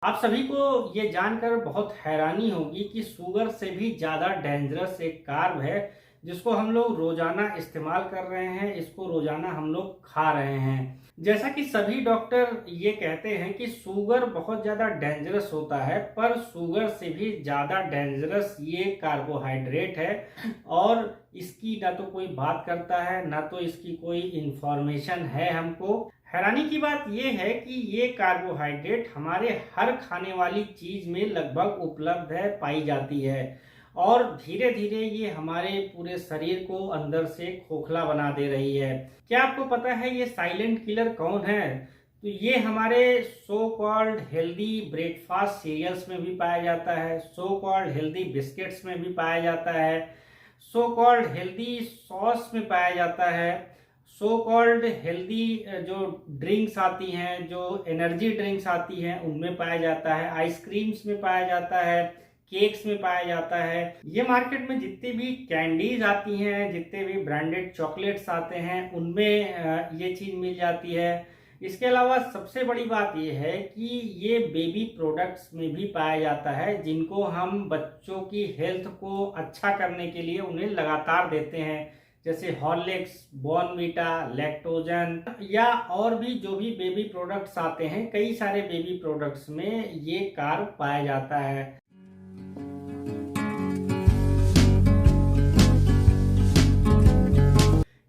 आप सभी को ये जानकर बहुत हैरानी होगी कि शुगर से भी ज़्यादा डेंजरस एक कार्ब है जिसको हम लोग रोज़ाना इस्तेमाल कर रहे हैं, इसको रोज़ाना हम लोग खा रहे हैं। जैसा कि सभी डॉक्टर ये कहते हैं कि शुगर बहुत ज़्यादा डेंजरस होता है, पर शुगर से भी ज़्यादा डेंजरस ये कार्बोहाइड्रेट है और इसकी ना तो कोई बात करता है, ना तो इसकी कोई इंफॉर्मेशन है हमको। हैरानी की बात यह है कि ये कार्बोहाइड्रेट हमारे हर खाने वाली चीज में लगभग उपलब्ध है, पाई जाती है और धीरे धीरे ये हमारे पूरे शरीर को अंदर से खोखला बना दे रही है। क्या आपको पता है ये साइलेंट किलर कौन है? तो ये हमारे so called healthy breakfast cereals में भी पाया जाता है, सो कॉल्ड हेल्दी बिस्किट्स में भी पाया जाता है, सो कॉल्ड हेल्दी सॉस में पाया जाता है, सो कॉल्ड हेल्दी जो ड्रिंक्स आती हैं, जो एनर्जी ड्रिंक्स आती हैं, उनमें पाया जाता है, आइसक्रीम्स में पाया जाता है, केक्स में पाया जाता है। ये मार्केट में जितनी भी कैंडीज आती हैं, जितने भी ब्रांडेड चॉकलेट्स आते हैं, उनमें ये चीज़ मिल जाती है। इसके अलावा सबसे बड़ी बात यह है कि ये बेबी प्रोडक्ट्स में भी पाया जाता है, जिनको हम बच्चों की हेल्थ को अच्छा करने के लिए उन्हें लगातार देते हैं, जैसे हॉर्लिक्स, बॉर्नवीटा, लैक्टोजन या और भी जो भी बेबी प्रोडक्ट्स आते हैं। कई सारे बेबी प्रोडक्ट्स में ये कार्ब पाया जाता है।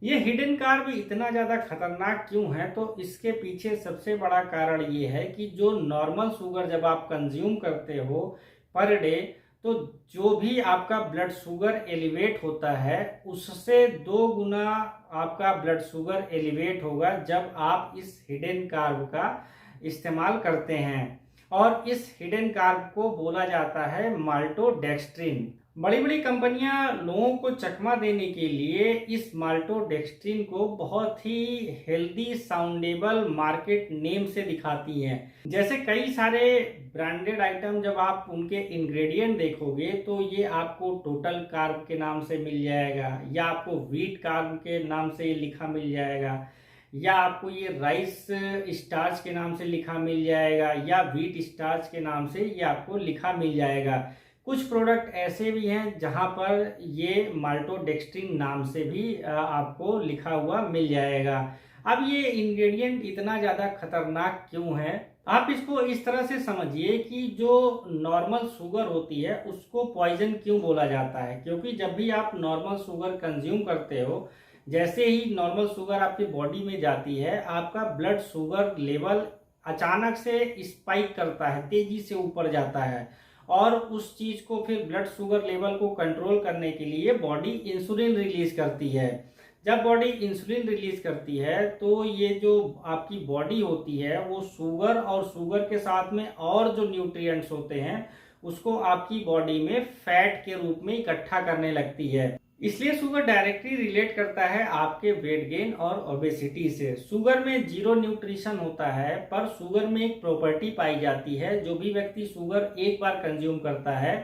ये हिडन कार्ब इतना ज़्यादा खतरनाक क्यों है? तो इसके पीछे सबसे बड़ा कारण ये है कि जो नॉर्मल शुगर जब आप कंज्यूम करते हो पर डे, तो जो भी आपका ब्लड शुगर एलिवेट होता है उससे 2 गुना आपका ब्लड शुगर एलिवेट होगा जब आप इस हिडन कार्ब का इस्तेमाल करते हैं। और इस हिडन कार्ब को बोला जाता है माल्टोडेक्स्ट्रिन। बड़ी बड़ी कंपनियां लोगों को चकमा देने के लिए इस माल्टोडेक्स्ट्रिन को बहुत ही हेल्दी साउंडेबल मार्केट नेम से दिखाती हैं। जैसे कई सारे ब्रांडेड आइटम जब आप उनके इंग्रेडिएंट देखोगे तो ये आपको टोटल कार्ब के नाम से मिल जाएगा, या आपको व्हीट कार्ब के नाम से लिखा मिल जाएगा, या आपको ये राइस स्टार्च के नाम से लिखा मिल जाएगा, या व्हीट स्टार्च के नाम से ये आपको लिखा मिल जाएगा। कुछ प्रोडक्ट ऐसे भी हैं जहां पर ये माल्टोडेक्स्ट्रिन नाम से भी आपको लिखा हुआ मिल जाएगा। अब ये इंग्रेडिएंट इतना ज़्यादा खतरनाक क्यों है? आप इसको इस तरह से समझिए कि जो नॉर्मल शुगर होती है उसको पॉइजन क्यों बोला जाता है? क्योंकि जब भी आप नॉर्मल शुगर कंज्यूम करते हो, जैसे ही नॉर्मल शुगर आपकी बॉडी में जाती है, आपका ब्लड शुगर लेवल अचानक से स्पाइक करता है, तेजी से ऊपर जाता है और उस चीज को फिर ब्लड शुगर लेवल को कंट्रोल करने के लिए बॉडी इंसुलिन रिलीज करती है। जब बॉडी इंसुलिन रिलीज करती है तो ये जो आपकी बॉडी होती है वो शुगर और शुगर के साथ में और जो न्यूट्रिएंट्स होते हैं उसको आपकी बॉडी में फैट के रूप में इकट्ठा करने लगती है। इसलिए शुगर डायरेक्टली रिलेट करता है आपके वेट गेन और ओबेसिटी से। शुगर में जीरो न्यूट्रिशन होता है, पर शुगर में एक प्रॉपर्टी पाई जाती है। जो भी व्यक्ति शुगर एक बार कंज्यूम करता है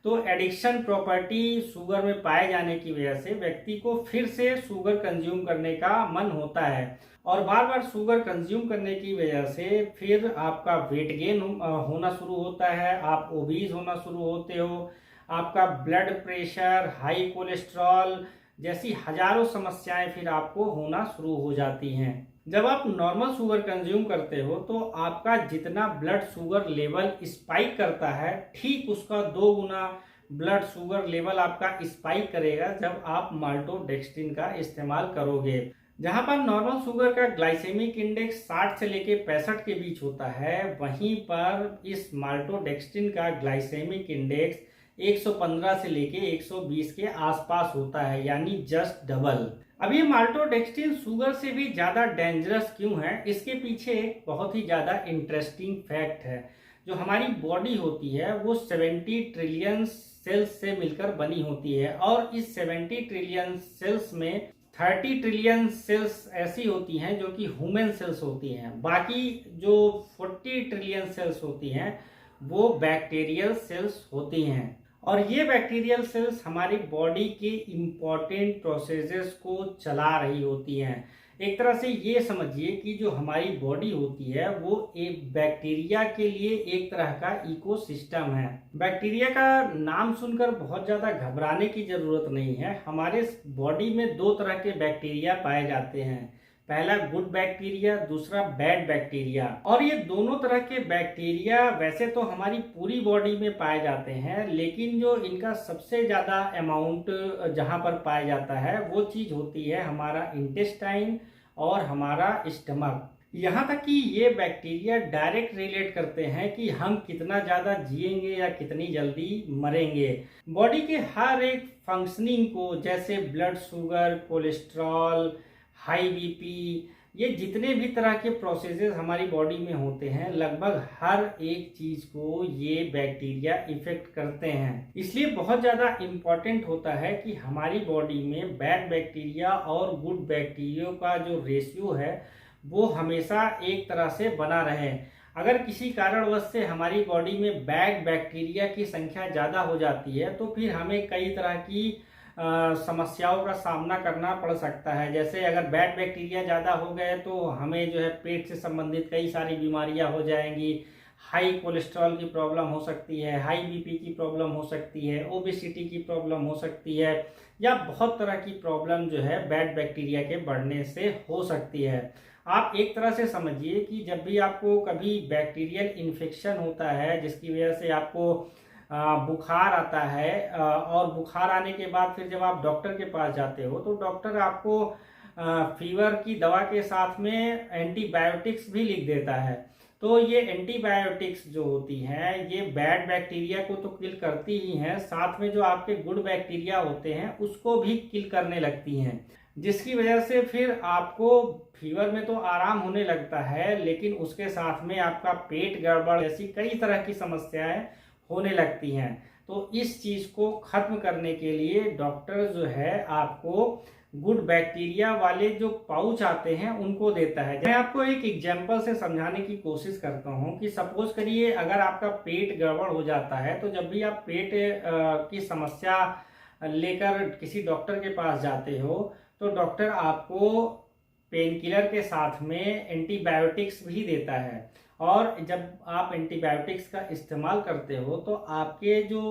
तो एडिक्शन प्रॉपर्टी शुगर में पाए जाने की वजह से व्यक्ति को फिर से शुगर कंज्यूम करने का मन होता है और बार बार शुगर कंज्यूम करने की वजह से फिर आपका वेट गेन होना शुरू होता है, आप ओबीज होना शुरू होते हो, आपका ब्लड प्रेशर, हाई कोलेस्ट्रॉल जैसी हजारों समस्याएं फिर आपको होना शुरू हो जाती हैं। जब आप नॉर्मल शुगर कंज्यूम करते हो तो आपका जितना ब्लड शुगर लेवल स्पाइक करता है, ठीक उसका 2 गुना ब्लड शुगर लेवल आपका स्पाइक करेगा जब आप माल्टोडेक्स्ट्रिन का इस्तेमाल करोगे। जहां पर नॉर्मल शुगर का ग्लाइसेमिक इंडेक्स 60 से लेके 65 के बीच होता है, वहीं पर इस माल्टोडेक्स्ट्रिन का ग्लाइसेमिक इंडेक्स 115 से लेके 120 के आसपास होता है, यानी जस्ट डबल। अब ये माल्टोडेक्स्ट्रिन शुगर से भी ज्यादा डेंजरस क्यों है? इसके पीछे एक बहुत ही ज्यादा इंटरेस्टिंग फैक्ट है। जो हमारी बॉडी होती है वो 70 ट्रिलियन सेल्स से मिलकर बनी होती है और इस 70 ट्रिलियन सेल्स में 30 ट्रिलियन सेल्स ऐसी होती हैं जो कि ह्यूमन सेल्स होती हैं। बाकी जो 40 ट्रिलियन सेल्स होती हैं वो बैक्टीरियल सेल्स होती हैं और ये बैक्टीरियल सेल्स हमारी बॉडी के इम्पॉर्टेंट प्रोसेसेस को चला रही होती हैं। एक तरह से ये समझिए कि जो हमारी बॉडी होती है वो एक बैक्टीरिया के लिए एक तरह का इकोसिस्टम है। बैक्टीरिया का नाम सुनकर बहुत ज़्यादा घबराने की ज़रूरत नहीं है। हमारे बॉडी में दो तरह के बैक्टीरिया पाए जाते हैं, पहला गुड बैक्टीरिया, दूसरा बैड बैक्टीरिया। और ये दोनों तरह के बैक्टीरिया वैसे तो हमारी पूरी बॉडी में पाए जाते हैं, लेकिन जो इनका सबसे ज़्यादा अमाउंट जहाँ पर पाया जाता है वो चीज़ होती है हमारा इंटेस्टाइन और हमारा स्टमक। यहाँ तक कि ये बैक्टीरिया डायरेक्ट रिलेट करते हैं कि हम कितना ज़्यादा जिएंगे या कितनी जल्दी मरेंगे। बॉडी के हर एक फंक्शनिंग को, जैसे blood sugar, cholesterol, high BP, ये जितने भी तरह के प्रोसेसेस हमारी बॉडी में होते हैं, लगभग हर एक चीज को ये बैक्टीरिया इफेक्ट करते हैं। इसलिए बहुत ज्यादा इम्पोर्टेंट होता है कि हमारी बॉडी में बैड बैक्टीरिया और गुड बैक्टीरिया का जो रेशियो है वो हमेशा एक तरह से बना रहे। अगर किसी कारणवश से हमारी बॉडी में बैड बैक्टीरिया की संख्या ज़्यादा हो जाती है तो फिर हमें कई तरह की समस्याओं का सामना करना पड़ सकता है। जैसे अगर बैड बैक्टीरिया ज़्यादा हो गए तो हमें जो है पेट से संबंधित कई सारी बीमारियां हो जाएंगी, हाई कोलेस्ट्रॉल की प्रॉब्लम हो सकती है, हाई बीपी की प्रॉब्लम हो सकती है, ओबेसिटी की प्रॉब्लम हो सकती है, या बहुत तरह की प्रॉब्लम जो है बैड बैक्टीरिया के बढ़ने से हो सकती है। आप एक तरह से समझिए कि जब भी आपको कभी बैक्टीरियल इन्फेक्शन होता है जिसकी वजह से आपको बुखार आता है, और बुखार आने के बाद फिर जब आप डॉक्टर के पास जाते हो तो डॉक्टर आपको फीवर की दवा के साथ में एंटीबायोटिक्स भी लिख देता है। तो ये एंटीबायोटिक्स जो होती हैं ये बैड बैक्टीरिया को तो किल करती ही हैं, साथ में जो आपके गुड बैक्टीरिया होते हैं उसको भी किल करने लगती हैं, जिसकी वजह से फिर आपको फीवर में तो आराम होने लगता है, लेकिन उसके साथ में आपका पेट गड़बड़ जैसी कई तरह की समस्याएं होने लगती हैं। तो इस चीज को खत्म करने के लिए डॉक्टर जो है आपको गुड बैक्टीरिया वाले जो पाउच आते हैं उनको देता है। मैं आपको एक एग्जांपल से समझाने की कोशिश करता हूं कि सपोज करिए अगर आपका पेट गड़बड़ हो जाता है तो जब भी आप पेट की समस्या लेकर किसी डॉक्टर के पास जाते हो तो डॉक्टर आपको पेन किलर के साथ में एंटीबायोटिक्स भी देता है। और जब आप एंटीबायोटिक्स का इस्तेमाल करते हो तो आपके जो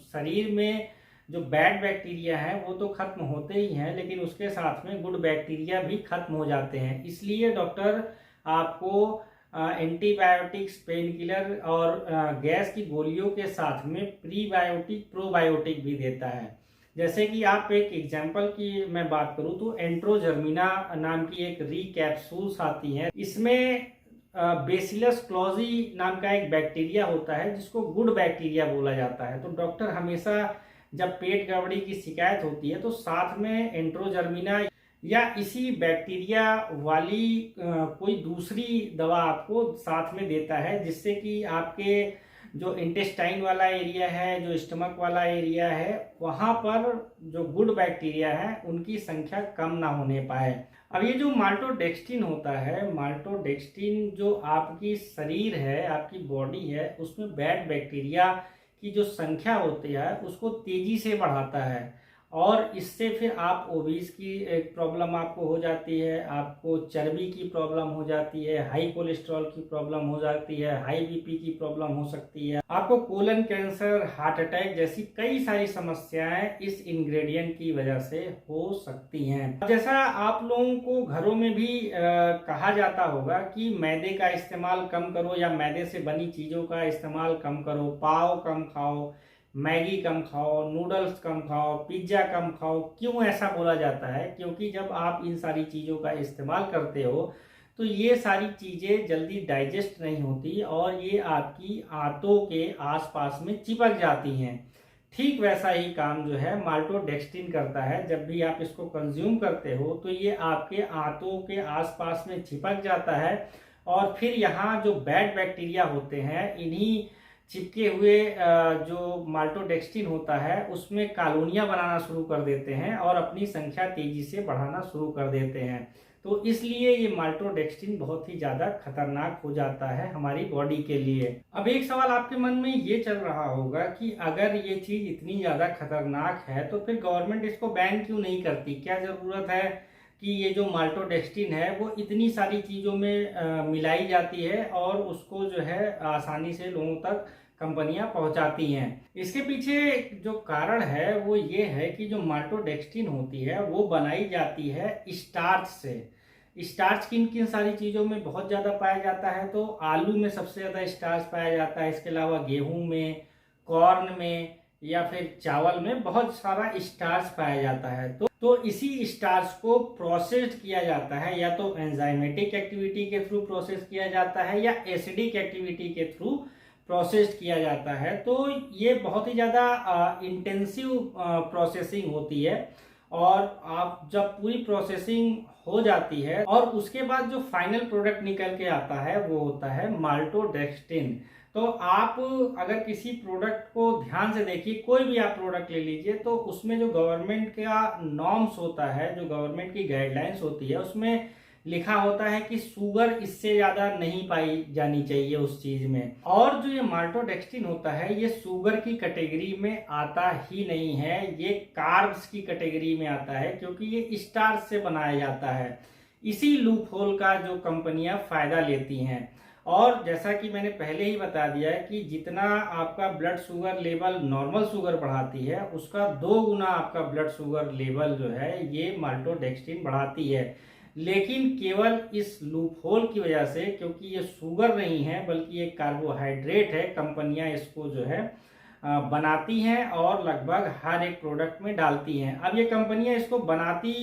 शरीर में जो बैड बैक्टीरिया है वो तो खत्म होते ही हैं, लेकिन उसके साथ में गुड बैक्टीरिया भी खत्म हो जाते हैं। इसलिए डॉक्टर आपको एंटीबायोटिक्स, पेन किलर और गैस की गोलियों के साथ में प्रीबायोटिक, प्रोबायोटिक भी देता है। जैसे कि आप एक एग्जाम्पल की मैं बात करूं तो एंट्रोजर्मिना नाम की एक री कैप्सूल्स आती हैं। इसमें बेसिलस क्लोजी नाम का एक बैक्टीरिया होता है जिसको गुड बैक्टीरिया बोला जाता है। तो डॉक्टर हमेशा जब पेट गड़बड़ी की शिकायत होती है तो साथ में एंट्रोजर्मिना या इसी बैक्टीरिया वाली कोई दूसरी दवा आपको साथ में देता है, जिससे कि आपके जो इंटेस्टाइन वाला एरिया है, जो स्टमक वाला एरिया है, वहां पर जो गुड बैक्टीरिया है उनकी संख्या कम ना होने पाए। अब ये जो माल्टोडेक्स्ट्रिन होता है, माल्टोडेक्स्ट्रिन जो आपकी शरीर है, आपकी बॉडी है, उसमें बैड बैक्टीरिया की जो संख्या होती है उसको तेजी से बढ़ाता है, और इससे फिर आप ओबीस की एक प्रॉब्लम आपको हो जाती है, आपको चर्बी की प्रॉब्लम हो जाती है, हाई कोलेस्ट्रॉल की प्रॉब्लम हो जाती है, हाई बीपी की प्रॉब्लम हो सकती है, आपको कोलन कैंसर, हार्ट अटैक जैसी कई सारी समस्याएं इस इंग्रेडिएंट की वजह से हो सकती हैं। जैसा आप लोगों को घरों में भी कहा जाता होगा कि मैदे का इस्तेमाल कम करो या मैदे से बनी चीज़ों का इस्तेमाल कम करो, पाव कम खाओ, मैगी कम खाओ, नूडल्स कम खाओ, पिज्ज़ा कम खाओ। क्यों ऐसा बोला जाता है? क्योंकि जब आप इन सारी चीज़ों का इस्तेमाल करते हो तो ये सारी चीज़ें जल्दी डाइजेस्ट नहीं होती और ये आपकी आंतों के आसपास में चिपक जाती हैं। ठीक वैसा ही काम जो है माल्टोडेक्स्ट्रिन करता है। जब भी आप इसको कंज्यूम करते हो तो ये आपके आंतों के आसपास में चिपक जाता है, और फिर यहाँ जो बैड बैक्टीरिया होते हैं, इन्हीं चिपके हुए जो माल्टोडेक्स्ट्रिन होता है उसमें कॉलोनियां बनाना शुरू कर देते हैं और अपनी संख्या तेजी से बढ़ाना शुरू कर देते हैं। तो इसलिए ये माल्टोडेक्स्ट्रिन बहुत ही ज़्यादा खतरनाक हो जाता है हमारी बॉडी के लिए। अब एक सवाल आपके मन में ये चल रहा होगा कि अगर ये चीज़ इतनी ज़्यादा खतरनाक है तो फिर गवर्नमेंट इसको बैन क्यों नहीं करती? क्या ज़रूरत है कि ये जो माल्टोडेक्स्ट्रिन है वो इतनी सारी चीज़ों में मिलाई जाती है और उसको जो है आसानी से लोगों तक कंपनियां पहुंचाती हैं। इसके पीछे जो कारण है वो ये है कि जो माल्टोडेक्स्ट्रिन होती है वो बनाई जाती है स्टार्च से। स्टार्च किन किन सारी चीज़ों में बहुत ज़्यादा पाया जाता है, तो आलू में सबसे ज़्यादा स्टार्च पाया जाता है, इसके अलावा गेहूं में, कॉर्न में या फिर चावल में बहुत सारा स्टार्च पाया जाता है। तो इसी स्टार्च को प्रोसेस्ड किया जाता है, या तो एंजाइमेटिक एक्टिविटी के थ्रू प्रोसेस किया जाता है या एसिडिक एक्टिविटी के थ्रू प्रोसेस्ड किया जाता है। तो ये बहुत ही ज़्यादा इंटेंसिव प्रोसेसिंग होती है, और आप जब पूरी प्रोसेसिंग हो जाती है और उसके बाद जो फाइनल प्रोडक्ट निकल के आता है वो होता है माल्टोडेक्स्ट्रिन। तो आप अगर किसी प्रोडक्ट को ध्यान से देखिए, कोई भी आप प्रोडक्ट ले लीजिए, तो उसमें जो गवर्नमेंट का नॉर्म्स होता है, जो गवर्नमेंट की गाइडलाइंस होती है, उसमें लिखा होता है कि शुगर इससे ज़्यादा नहीं पाई जानी चाहिए उस चीज़ में। और जो ये माल्टोडेक्स्ट्रिन होता है ये शुगर की कैटेगरी में आता ही नहीं है, ये कार्ब्स की कैटेगरी में आता है, क्योंकि ये स्टार्च से बनाया जाता है। इसी लूप होल का जो कंपनियां फायदा लेती हैं। और जैसा कि मैंने पहले ही बता दिया है कि जितना आपका blood sugar level normal sugar बढ़ाती है, उसका 2 गुना आपका ब्लड शुगर लेवल जो है ये माल्टोडेक्स्ट्रिन बढ़ाती है। लेकिन केवल इस लूप होल की वजह से, क्योंकि ये शुगर नहीं है बल्कि ये कार्बोहाइड्रेट है, कंपनियां इसको जो है बनाती हैं और लगभग हर एक प्रोडक्ट में डालती हैं। अब ये कंपनियां इसको बनाती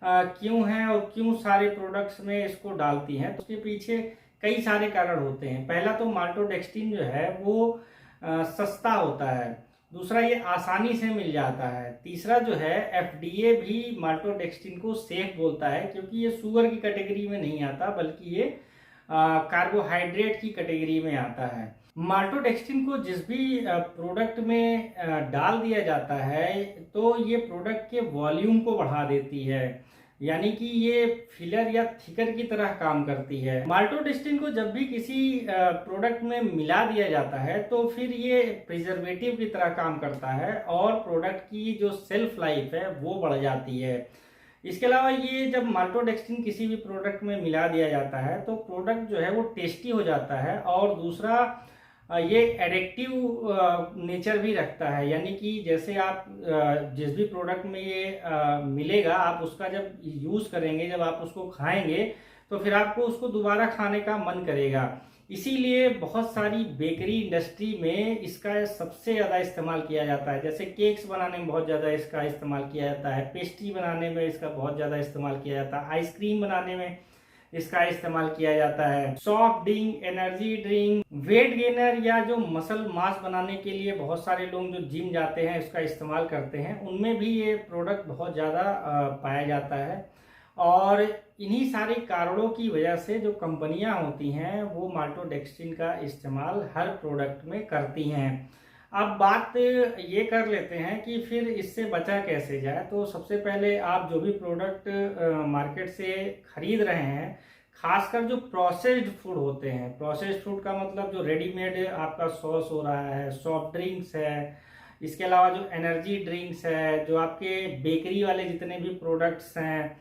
क्यों हैं और क्यों सारे प्रोडक्ट्स में इसको डालती हैं, तो उसके पीछे कई सारे कारण होते हैं। पहला तो माल्टोडेक्स्ट्रिन जो है वो सस्ता होता है, दूसरा ये आसानी से मिल जाता है, तीसरा जो है FDA भी माल्टोडेक्स्ट्रिन को सेफ बोलता है, क्योंकि ये शुगर की कैटेगरी में नहीं आता बल्कि ये कार्बोहाइड्रेट की कैटेगरी में आता है। माल्टोडेक्स्ट्रिन को जिस भी प्रोडक्ट में डाल दिया जाता है तो ये प्रोडक्ट के वॉल्यूम को बढ़ा देती है, यानी कि ये फिलर या थिकर की तरह काम करती है। माल्टोडेक्स्ट्रिन को जब भी किसी प्रोडक्ट में मिला दिया जाता है तो फिर ये प्रिजर्वेटिव की तरह काम करता है और प्रोडक्ट की जो सेल्फ लाइफ है वो बढ़ जाती है। इसके अलावा ये जब माल्टोडेक्स्ट्रिन किसी भी प्रोडक्ट में मिला दिया जाता है तो प्रोडक्ट जो है वो टेस्टी हो जाता है, और दूसरा ये एडिक्टिव नेचर भी रखता है, यानी कि जैसे आप जिस भी प्रोडक्ट में ये मिलेगा, आप उसका जब यूज़ करेंगे, जब आप उसको खाएंगे तो फिर आपको उसको दोबारा खाने का मन करेगा। इसीलिए बहुत सारी बेकरी इंडस्ट्री में इसका सबसे ज़्यादा इस्तेमाल किया जाता है। जैसे केक्स बनाने में बहुत ज़्यादा इसका इस्तेमाल किया जाता है, पेस्ट्री बनाने में इसका बहुत ज़्यादा इस्तेमाल किया जाता है, आइसक्रीम बनाने में इसका इस्तेमाल किया जाता है, soft drink, energy drink, weight gainer या जो मसल मास बनाने के लिए बहुत सारे लोग जो जिम जाते हैं इसका इस्तेमाल करते हैं, उनमें भी ये प्रोडक्ट बहुत ज़्यादा पाया जाता है। और इन्हीं सारे कारणों की वजह से जो कंपनियां होती हैं वो माल्टोडेक्स्ट्रिन का इस्तेमाल हर प्रोडक्ट में करती हैं। अब बात ये कर लेते हैं कि फिर इससे बचा कैसे जाए। तो सबसे पहले आप जो भी प्रोडक्ट मार्केट से खरीद रहे हैं, खासकर जो प्रोसेस्ड फूड होते हैं, प्रोसेस्ड फूड का मतलब जो रेडीमेड आपका सॉस हो रहा है, सॉफ्ट ड्रिंक्स है, इसके अलावा जो एनर्जी ड्रिंक्स है, जो आपके बेकरी वाले जितने भी प्रोडक्ट्स हैं,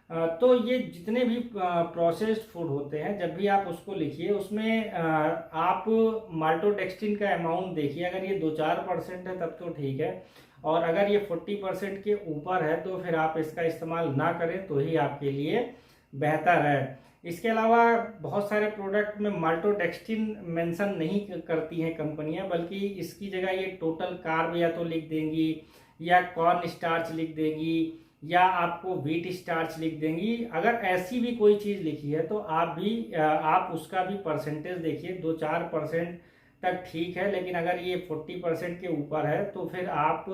तो ये जितने भी प्रोसेस्ड फूड होते हैं, जब भी आप उसको लिखिए उसमें आप माल्टोडेक्स्ट्रिन का अमाउंट देखिए। अगर ये 2-4% है तब तो ठीक है, और अगर ये 40% के ऊपर है तो फिर आप इसका इस्तेमाल ना करें तो ही आपके लिए बेहतर है। इसके अलावा बहुत सारे प्रोडक्ट में माल्टोडेक्स्ट्रिन मेंशन नहीं करती हैं कंपनियां, बल्कि इसकी जगह ये टोटल कार्ब या तो लिख देंगी, या कॉर्न स्टार्च लिख देंगी, या आपको व्हीट स्टार्च लिख देंगी। अगर ऐसी भी कोई चीज़ लिखी है तो आप उसका भी परसेंटेज देखिए। 2-4% तक ठीक है, लेकिन अगर ये 40% के ऊपर है तो फिर आप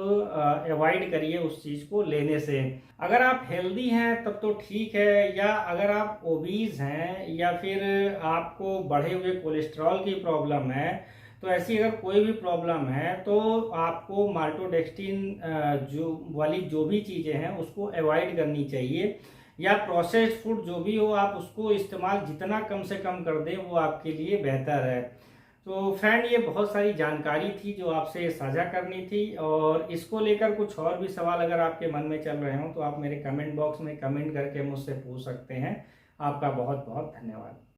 अवॉइड करिए उस चीज़ को लेने से। अगर आप हेल्दी हैं तब तो ठीक है, या अगर आप ओबीज हैं या फिर आपको बढ़े हुए कोलेस्ट्रॉल की प्रॉब्लम है, तो ऐसी अगर कोई भी प्रॉब्लम है तो आपको माल्टोडेक्स्ट्रिन जो भी चीज़ें हैं उसको अवॉइड करनी चाहिए, या प्रोसेस्ड फूड जो भी हो आप उसको इस्तेमाल जितना कम से कम कर दें वो आपके लिए बेहतर है। तो फ्रेंड, ये बहुत सारी जानकारी थी जो आपसे साझा करनी थी, और इसको लेकर कुछ और भी सवाल अगर आपके मन में चल रहे हो तो आप मेरे कमेंट बॉक्स में कमेंट करके मुझसे पूछ सकते हैं। आपका बहुत बहुत धन्यवाद।